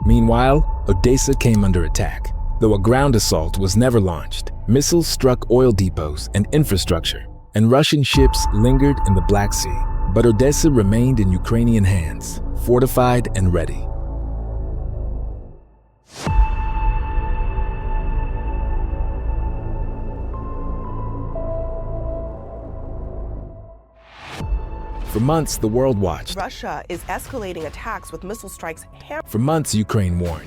Meanwhile, Odessa came under attack. Though a ground assault was never launched, missiles struck oil depots and infrastructure, and Russian ships lingered in the Black Sea. But Odessa remained in Ukrainian hands, fortified and ready. For months, the world watched. Russia is escalating attacks with missile strikes. For months, Ukraine warned.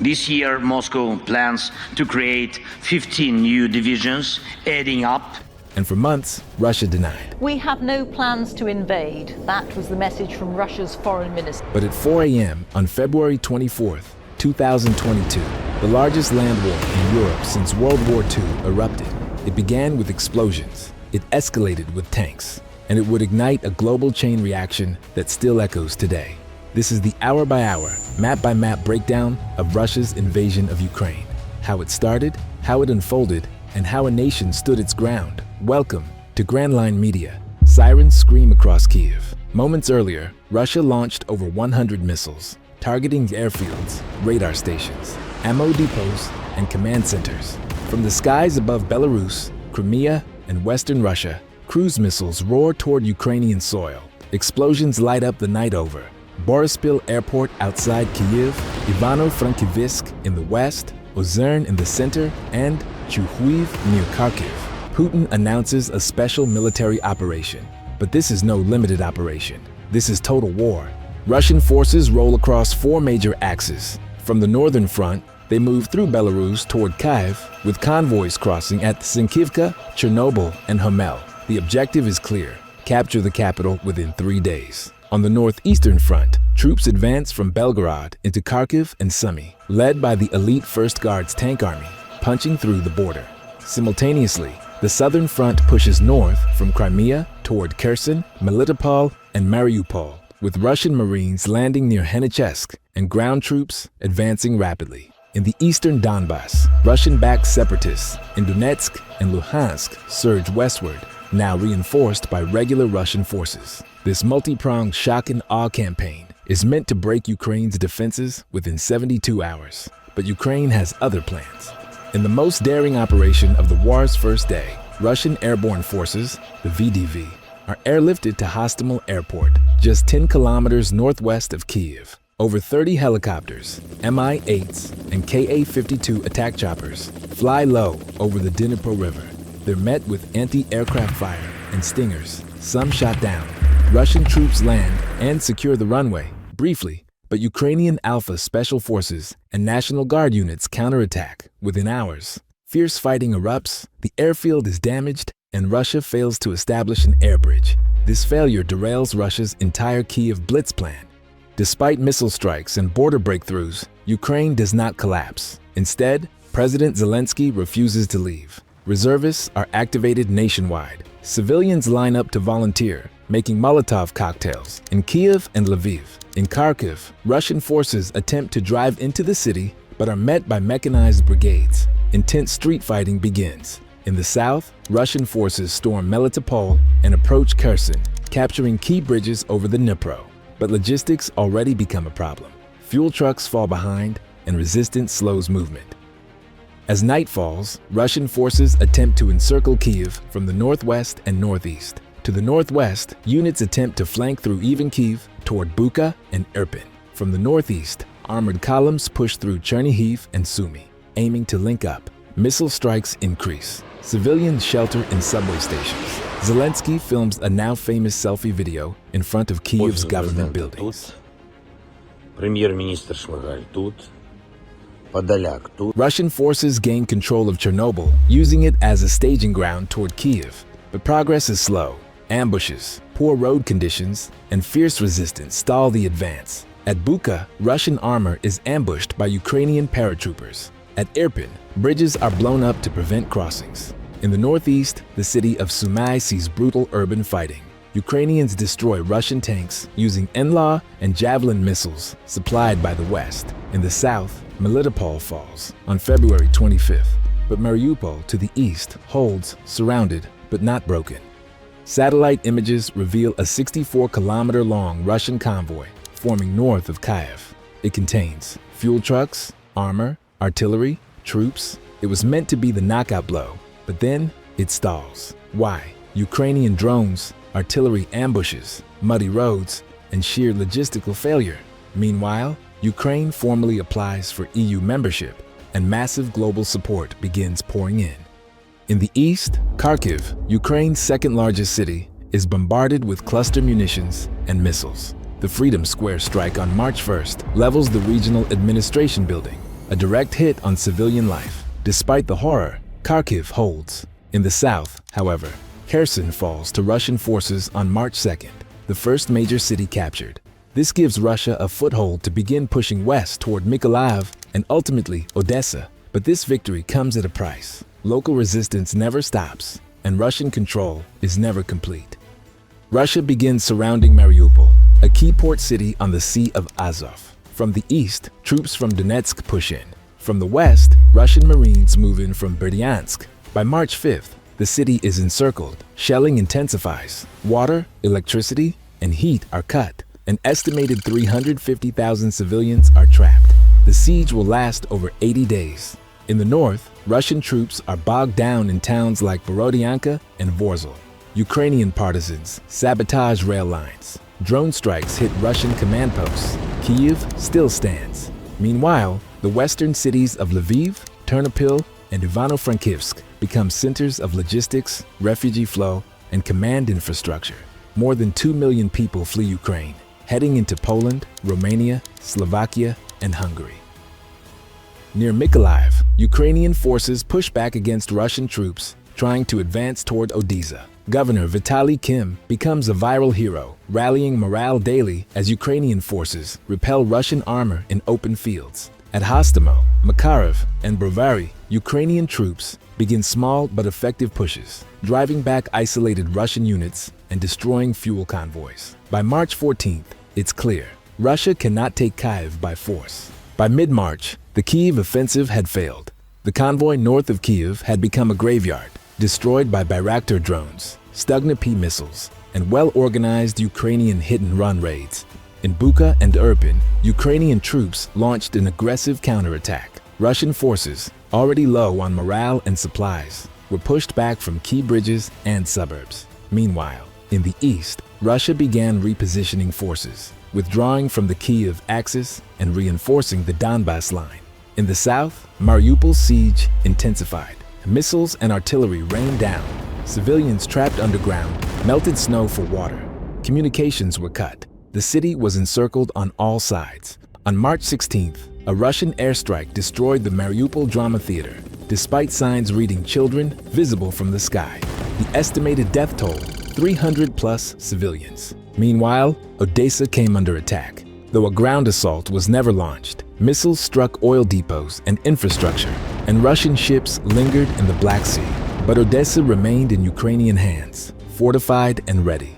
This year, Moscow plans to create 15 new divisions, adding up. And for months, Russia denied. We have no plans to invade. That was the message from Russia's foreign minister. But at 4 a.m. on February 24th, 2022, the largest land war in Europe since World War II erupted. It began with explosions. It escalated with tanks. And it would ignite a global chain reaction that still echoes today. This is the hour-by-hour, map-by-map breakdown of Russia's invasion of Ukraine. How it started, how it unfolded, and how a nation stood its ground. Welcome to Grandline Media. Sirens scream across Kyiv. Moments earlier, Russia launched over 100 missiles, targeting airfields, radar stations, ammo depots, and command centers. From the skies above Belarus, Crimea, and Western Russia, cruise missiles roar toward Ukrainian soil. Explosions light up the night over. Borispil Airport outside Kyiv, Ivano-Frankivsk in the west, Ozern in the center, and Chuhuiv near Kharkiv. Putin announces a special military operation. But this is no limited operation. This is total war. Russian forces roll across 4 major axes. From the northern front, they move through Belarus toward Kyiv, with convoys crossing at Sinkivka, Chernobyl, and Homel. The objective is clear: capture the capital within 3 days. On the northeastern front, troops advance from Belgorod into Kharkiv and Sumy, led by the elite First Guards tank army, punching through the border. Simultaneously, the southern front pushes north from Crimea toward Kherson, Multi-pronged, and Mariupol, with Russian Marines landing near Henichesk and ground troops advancing rapidly. In the eastern Donbas, Russian-backed separatists in Donetsk and Luhansk surge westward, now reinforced by regular Russian forces. This multi-pronged shock and awe campaign is meant to break Ukraine's defenses within 72 hours. But Ukraine has other plans. In the most daring operation of the war's first day, Russian airborne forces, the VDV, are airlifted to Hostomel Airport, just 10 kilometers northwest of Kyiv. Over 30 helicopters, Mi-8s, and Ka-52 attack choppers fly low over the Dnipro River. They're met with anti-aircraft fire and stingers, some shot down. Russian troops land and secure the runway, briefly, but Ukrainian Alpha Special Forces and National Guard units counterattack within hours. Fierce fighting erupts, the airfield is damaged, and Russia fails to establish an air bridge. This failure derails Russia's entire Kyiv blitz plan. Despite missile strikes and border breakthroughs, Ukraine does not collapse. Instead, President Zelensky refuses to leave. Reservists are activated nationwide. Civilians line up to volunteer, making Molotov cocktails in Kyiv and Lviv. In Kharkiv, Russian forces attempt to drive into the city but are met by mechanized brigades. Intense street fighting begins. In the south, Russian forces storm Melitopol and approach Kherson, capturing key bridges over the Dnipro. But logistics already become a problem. Fuel trucks fall behind, and resistance slows movement. As night falls, Russian forces attempt to encircle Kyiv from the northwest and northeast. To the northwest, units attempt to flank through Ivan-Kyiv toward Bucha and Irpin. From the northeast, armored columns push through Chernihiv and Sumy, aiming to link up. Missile strikes increase. Civilians shelter in subway stations. Zelensky films a now famous selfie video in front of Kyiv's government buildings. Russian forces gain control of Chernobyl, using it as a staging ground toward Kyiv. But progress is slow. Ambushes, poor road conditions, and fierce resistance stall the advance. At Bucha, Russian armor is ambushed by Ukrainian paratroopers. At Irpin, bridges are blown up to prevent crossings. In the northeast, the city of Sumy sees brutal urban fighting. Ukrainians destroy Russian tanks using NLAW and Javelin missiles supplied by the West. In the south, Melitopol falls on February 25th, but Mariupol to the east holds, surrounded but not broken. Satellite images reveal a 64-kilometer-long Russian convoy forming north of Kyiv. It contains fuel trucks, armor, artillery, troops. It was meant to be the knockout blow, but then it stalls. Why? Ukrainian drones, artillery ambushes, muddy roads, and sheer logistical failure. Meanwhile, Ukraine formally applies for EU membership, and massive global support begins pouring in. In the east, Kharkiv, Ukraine's second-largest city, is bombarded with cluster munitions and missiles. The Freedom Square strike on March 1st levels the regional administration building, a direct hit on civilian life. Despite the horror, Kharkiv holds. In the south, however, Kherson falls to Russian forces on March 2nd, the first major city captured. This gives Russia a foothold to begin pushing west toward Mykolaiv and ultimately Odessa. But this victory comes at a price. Local resistance never stops, and Russian control is never complete. Russia begins surrounding Mariupol, a key port city on the Sea of Azov. From the east, troops from Donetsk push in. From the west, Russian Marines move in from Berdyansk. By March 5th, the city is encircled. Shelling intensifies. Water, electricity, and heat are cut. An estimated 350,000 civilians are trapped. The siege will last over 80 days. In the north, Russian troops are bogged down in towns like Borodyanka and Vorzel. Ukrainian partisans sabotage rail lines. Drone strikes hit Russian command posts. Kyiv still stands. Meanwhile, the western cities of Lviv, Ternopil, and Ivano-Frankivsk become centers of logistics, refugee flow, and command infrastructure. More than 2 million people flee Ukraine, heading into Poland, Romania, Slovakia, and Hungary. Near Mykolaiv, Ukrainian forces push back against Russian troops trying to advance toward Odessa. Governor Vitaly Kim becomes a viral hero, rallying morale daily as Ukrainian forces repel Russian armor in open fields. At Hostomel, Makariv, and Brovary, Ukrainian troops begin small but effective pushes, driving back isolated Russian units and destroying fuel convoys. By March 14th, it's clear Russia cannot take Kyiv by force. By mid-March, the Kyiv offensive had failed. The convoy north of Kyiv had become a graveyard, destroyed by Bayraktar drones, Stugna P missiles, and well-organized Ukrainian hit-and-run raids. In Bucha and Irpin, Ukrainian troops launched an aggressive counterattack. Russian forces, already low on morale and supplies, were pushed back from key bridges and suburbs. Meanwhile, in the east, Russia began repositioning forces, withdrawing from the Kyiv axis and reinforcing the Donbas line. In the south, Mariupol's siege intensified. Missiles and artillery rained down. Civilians trapped underground melted snow for water. Communications were cut. The city was encircled on all sides. On March 16th, a Russian airstrike destroyed the Mariupol Drama Theater, despite signs reading children visible from the sky. The estimated death toll, 300+ civilians. Meanwhile, Odessa came under attack. Though a ground assault was never launched, missiles struck oil depots and infrastructure, and Russian ships lingered in the Black Sea. But Odessa remained in Ukrainian hands, fortified and ready.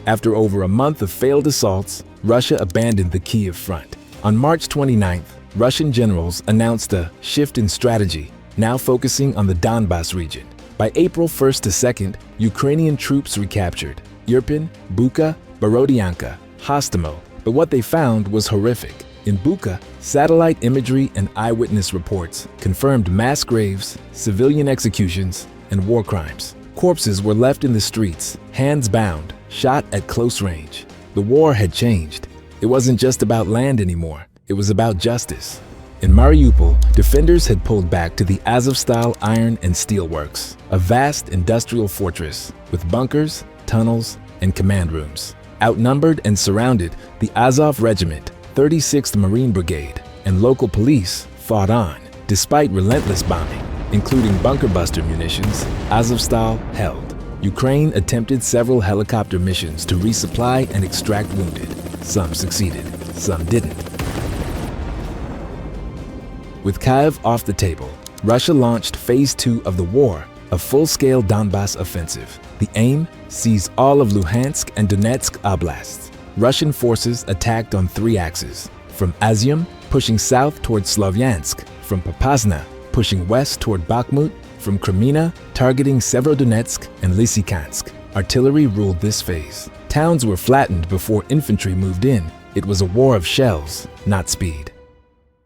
After over a month of failed assaults, Russia abandoned the Kyiv front. On March 29th, Russian generals announced a shift in strategy, now focusing on the Donbas region. By April 1st to 2nd, Ukrainian troops recaptured Irpin, Bucha, Borodyanka, Hostomel, but what they found was horrific. In Bucha, satellite imagery and eyewitness reports confirmed mass graves, civilian executions, and war crimes. Corpses were left in the streets, hands bound, shot at close range. The war had changed. It wasn't just about land anymore. It was about justice. In Mariupol, defenders had pulled back to the Azovstal iron and steel works, a vast industrial fortress with bunkers, tunnels, and command rooms. Outnumbered and surrounded, the Azov Regiment, 36th Marine Brigade, and local police fought on. Despite relentless bombing, including bunker buster munitions, Azovstal held. Ukraine attempted several helicopter missions to resupply and extract wounded. Some succeeded, some didn't. With Kyiv off the table, Russia launched Phase 2 of the war, a full-scale Donbas offensive. The aim? Seize all of Luhansk and Donetsk oblasts. Russian forces attacked on 3 axes, from Izium, pushing south toward Slavyansk, from Popasna, pushing west toward Bakhmut, from Kreminna, targeting Severodonetsk and Lysychansk. Artillery ruled this phase. Towns were flattened before infantry moved in. It was a war of shells, not speed.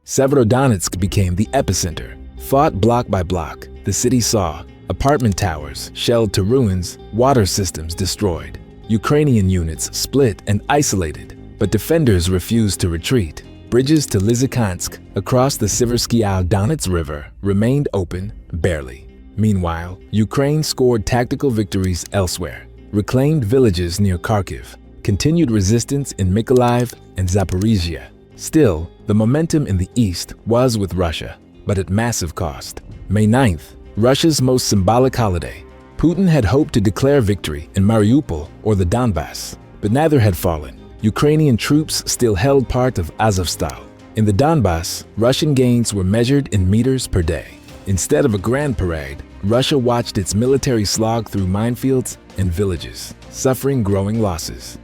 Severodonetsk became the epicenter. Fought block by block, the city saw apartment towers shelled to ruins, water systems destroyed. Ukrainian units split and isolated, but defenders refused to retreat. Bridges to Lysychansk across the Siversky Donets River remained open, barely. Meanwhile, Ukraine scored tactical victories elsewhere, reclaimed villages near Kharkiv, continued resistance in Mykolaiv and Zaporizhia. Still, the momentum in the east was with Russia, but at massive cost. May 9th, Russia's most symbolic holiday. Putin had hoped to declare victory in Mariupol or the Donbas, but neither had fallen. Ukrainian troops still held part of Azovstal. In the Donbas, Russian gains were measured in meters per day. Instead of a grand parade, Russia watched its military slog through minefields and villages, suffering growing losses.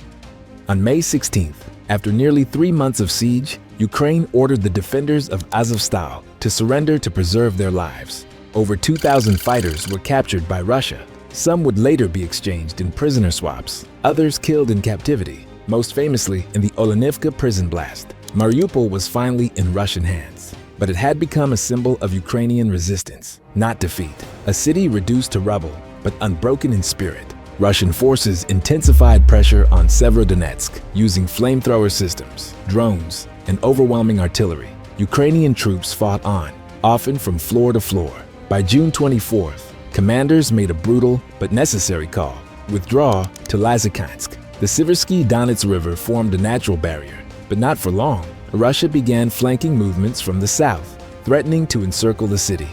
On May 16th, after nearly 3 months of siege, Ukraine ordered the defenders of Azovstal to surrender to preserve their lives. Over 2,000 fighters were captured by Russia. Some would later be exchanged in prisoner swaps, others killed in captivity, most famously in the Olenivka prison blast. Mariupol was finally in Russian hands, but it had become a symbol of Ukrainian resistance, not defeat. A city reduced to rubble, but unbroken in spirit. Russian forces intensified pressure on Severodonetsk using flamethrower systems, drones, and overwhelming artillery. Ukrainian troops fought on, often from floor to floor. By June 24th, commanders made a brutal but necessary call: withdraw to Lysychansk. The Siversky Donets River formed a natural barrier, but not for long. Russia began flanking movements from the south, threatening to encircle the city.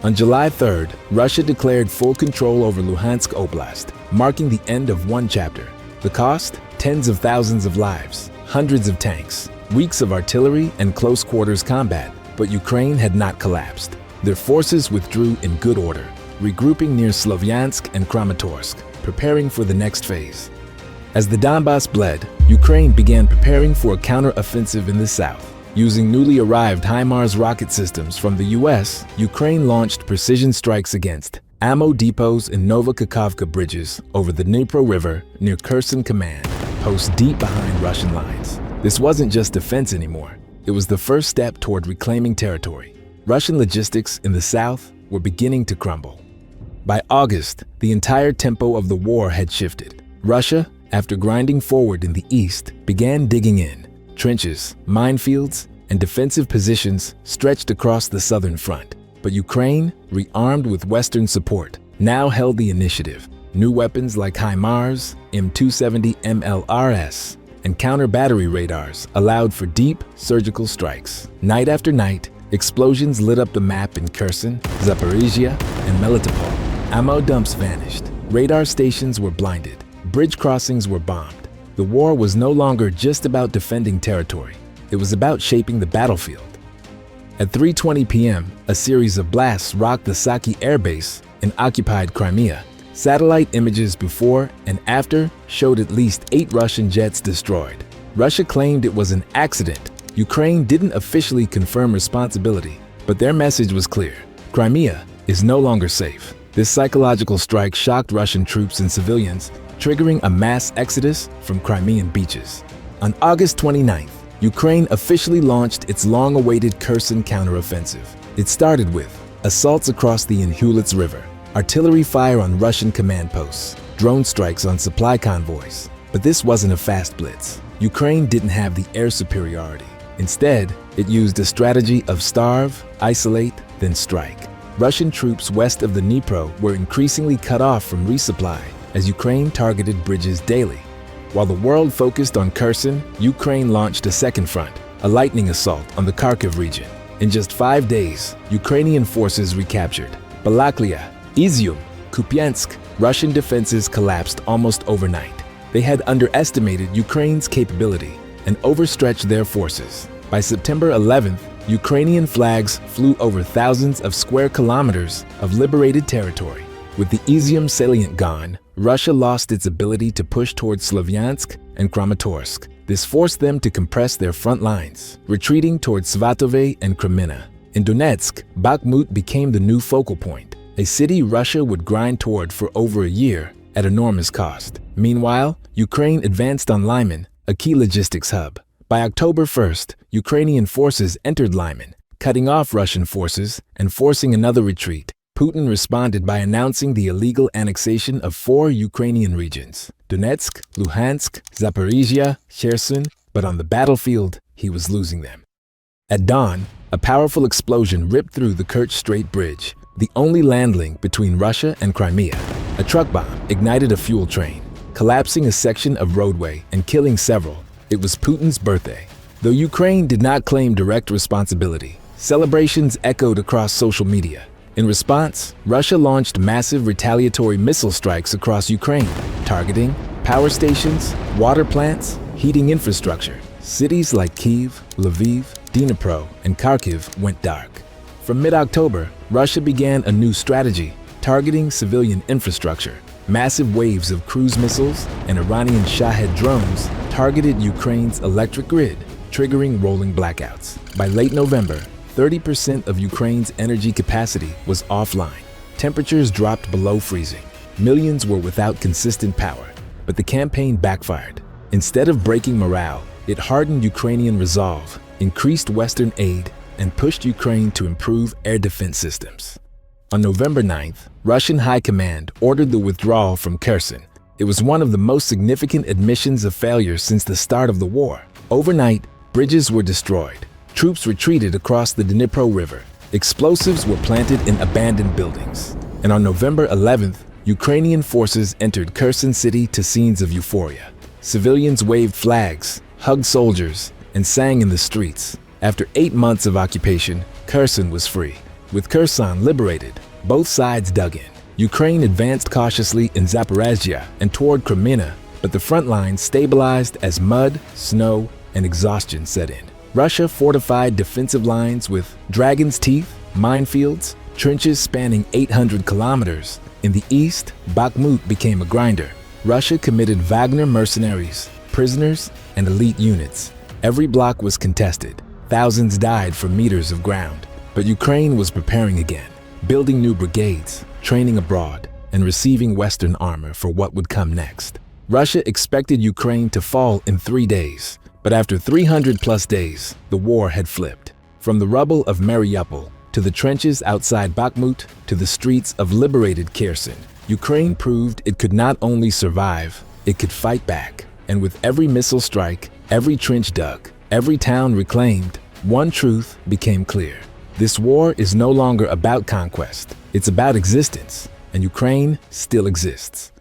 On July 3rd, Russia declared full control over Luhansk Oblast, marking the end of one chapter. The cost? Tens of thousands of lives, hundreds of tanks, weeks of artillery and close quarters combat. But Ukraine had not collapsed. Their forces withdrew in good order, regrouping near Slovyansk and Kramatorsk, preparing for the next phase. As the Donbas bled, Ukraine began preparing for a counter-offensive in the south. Using newly arrived HIMARS rocket systems from the US, Ukraine launched precision strikes against ammo depots and Novokakhovka bridges over the Dnipro River near Kherson Command, posts deep behind Russian lines. This wasn't just defense anymore. It was the first step toward reclaiming territory. Russian logistics in the south were beginning to crumble. By August, the entire tempo of the war had shifted. Russia, after grinding forward in the east, began digging in. Trenches, minefields, and defensive positions stretched across the southern front. But Ukraine, rearmed with Western support, now held the initiative. New weapons like HIMARS, M270 MLRS, and counter-battery radars allowed for deep, surgical strikes. Night after night, explosions lit up the map in Kherson, Zaporizhia, and Melitopol. Ammo dumps vanished. Radar stations were blinded. Bridge crossings were bombed. The war was no longer just about defending territory. It was about shaping the battlefield. At 3:20 p.m., a series of blasts rocked the Saki Air Base in occupied Crimea. Satellite images before and after showed at least 8 Russian jets destroyed. Russia claimed it was an accident. Ukraine didn't officially confirm responsibility, but their message was clear: Crimea is no longer safe. This psychological strike shocked Russian troops and civilians, triggering a mass exodus from Crimean beaches. On August 29th, Ukraine officially launched its long-awaited Kherson counteroffensive. It started with assaults across the Inhulets River, artillery fire on Russian command posts, drone strikes on supply convoys. But this wasn't a fast blitz. Ukraine didn't have the air superiority. Instead, it used a strategy of starve, isolate, then strike. Russian troops west of the Dnipro were increasingly cut off from resupply as Ukraine targeted bridges daily. While the world focused on Kherson, Ukraine launched a second front, a lightning assault on the Kharkiv region. In just 5 days, Ukrainian forces recaptured Balaklia, Izium, Kupiansk. Russian defenses collapsed almost overnight. They had underestimated Ukraine's capability and overstretched their forces. By September 11th, Ukrainian flags flew over thousands of square kilometers of liberated territory. With the Izium salient gone, Russia lost its ability to push towards Slovyansk and Kramatorsk. This forced them to compress their front lines, retreating towards Svatove and Kreminna. In Donetsk, Bakhmut became the new focal point, a city Russia would grind toward for over a year at enormous cost. Meanwhile, Ukraine advanced on Lyman, a key logistics hub. By October 1st, Ukrainian forces entered Lyman, cutting off Russian forces and forcing another retreat. Putin responded by announcing the illegal annexation of 4 Ukrainian regions: Donetsk, Luhansk, Zaporizhia, Kherson, but on the battlefield, he was losing them. At dawn, a powerful explosion ripped through the Kerch Strait Bridge, the only land link between Russia and Crimea. A truck bomb ignited a fuel train, collapsing a section of roadway and killing several. It was Putin's birthday. Though Ukraine did not claim direct responsibility, celebrations echoed across social media. In response, Russia launched massive retaliatory missile strikes across Ukraine, targeting power stations, water plants, heating infrastructure. Cities like Kyiv, Lviv, Dnipro, and Kharkiv went dark. From mid-October, Russia began a new strategy, targeting civilian infrastructure. Massive waves of cruise missiles and Iranian Shahed drones targeted Ukraine's electric grid, triggering rolling blackouts. By late November, 30% of Ukraine's energy capacity was offline. Temperatures dropped below freezing. Millions were without consistent power. But the campaign backfired. Instead of breaking morale, it hardened Ukrainian resolve, increased Western aid, and pushed Ukraine to improve air defense systems. On November 9th, Russian High Command ordered the withdrawal from Kherson. It was one of the most significant admissions of failure since the start of the war. Overnight, bridges were destroyed. Troops retreated across the Dnipro River. Explosives were planted in abandoned buildings. And on November 11th, Ukrainian forces entered Kherson city to scenes of euphoria. Civilians waved flags, hugged soldiers, and sang in the streets. After 8 months of occupation, Kherson was free. With Kherson liberated, both sides dug in. Ukraine advanced cautiously in Zaporizhia and toward Crimea, but the front lines stabilized as mud, snow, and exhaustion set in. Russia fortified defensive lines with Dragon's Teeth, minefields, trenches spanning 800 kilometers. In the east, Bakhmut became a grinder. Russia committed Wagner mercenaries, prisoners, and elite units. Every block was contested. Thousands died for meters of ground. But Ukraine was preparing again, building new brigades, training abroad, and receiving Western armor for what would come next. Russia expected Ukraine to fall in 3 days, but after 300+ days, the war had flipped. From the rubble of Mariupol, to the trenches outside Bakhmut, to the streets of liberated Kherson, Ukraine proved it could not only survive, it could fight back. And with every missile strike, every trench dug, every town reclaimed, one truth became clear. This war is no longer about conquest. It's about existence, and Ukraine still exists.